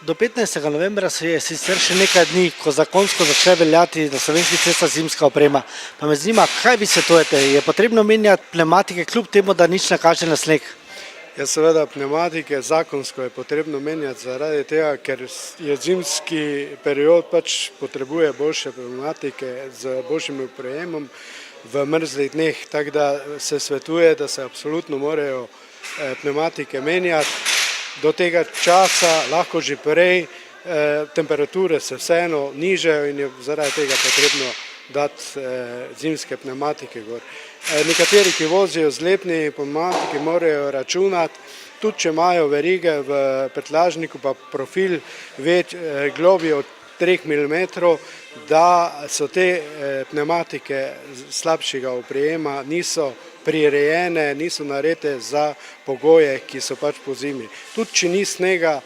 Do 15. novembra se je sicer še nekaj dni, ko zakonsko začne veljati na slovenskih cestah zimska oprema. Pa me zanima, kaj vi svetujete? Je potrebno menjati pnevmatike kljub temu, da nič ne kaže na sneg? Ja, seveda pnevmatike zakonsko je potrebno menjati zaradi tega, ker je zimski period potrebuje boljše pnevmatike z boljšim oprijemom v mrzlih dneh, tako da se svetuje, da se absolutno morajo pnevmatike menjati. Do tega časa lahko že prej, temperature se vseeno nižajo in je zaradi tega potrebno dati zimske pnevmatike gor. Nekateri, ki vozijo z letnimi pnevmatiki, morajo računati, tudi če imajo verige v prtljažniku pa profil globlji od 3 mm, da so te pnevmatike slabšega oprijema, niso prirejene, niso narejene za pogoje, ki so po zimi. Tudi če ni snega,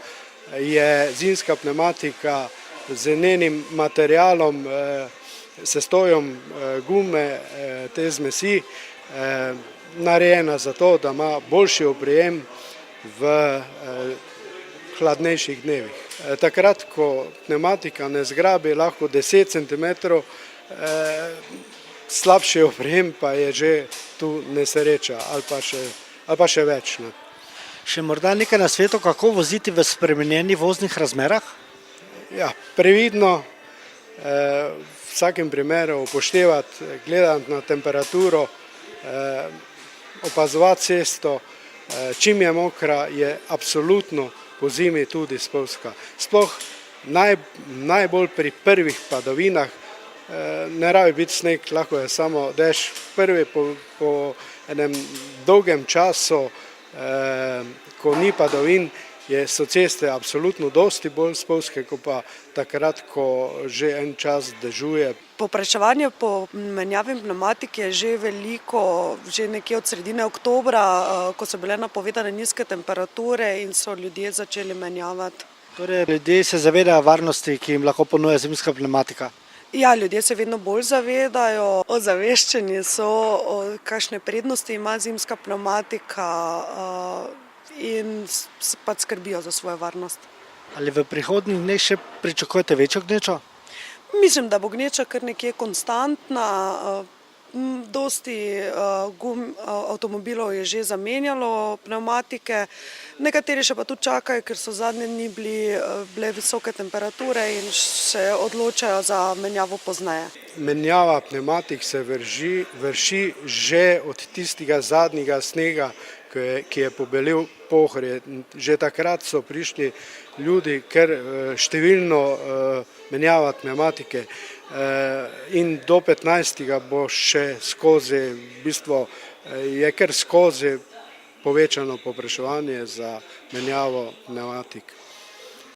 je zimska pnevmatika z njenim materialom, sestojem gume, te zmesi, narejena za to, da ima boljši oprijem v hladnejših dnevih. Takrat, ko pnevmatika ne zgrabi, lahko 10 cm, slabši oprijem pa je že tu nesreča ali pa še več. Še morda nekaj nasvetov, kako voziti v spremenjenih voznih razmerah? Ja, previdno, v vsakem primeru upoštevati, gledati na temperaturo, opazovati cesto, čim je mokra, je absolutno po zimi tudi spolzka. Sploh najbolj pri prvih padavinah, ne rabi biti sneg, lahko je samo dež. Prvi po enem dolgem času, ko ni padavin, so ceste absolutno dosti bolj spolzke, kot pa takrat, ko že en čas dežuje. Povpraševanje po menjavi pnevmatike je že veliko, že nekje od sredine oktobra, ko so bile napovedane nizke temperature in so ljudje začeli menjavati. Torej, ljudje se zavedajo varnosti, ki jim lahko ponuja zimska pnevmatika? Ja, ljudje se vedno bolj zavedajo, ozaveščeni so, kakšne prednosti ima zimska pnevmatika in skrbijo za svojo varnost. Ali v prihodnjih dneh še pričakujete večjo gnečo? Mislim, da bo gneča kar nekje konstantna. Dosti avtomobilov je že zamenjalo pnevmatike, nekateri še pa tudi čakajo, ker so zadnje dni bile visoke temperature in se odločajo za menjavo pozneje. Menjava pnevmatik se vrši že od tistega zadnjega snega, ki je pobelil Pohorje. Že takrat so prišli ljudi kar številno menjavati pnevmatike in do 15. bo še skozi, v bistvu je kar skozi povečano povpraševanje za menjavo pnevmatik.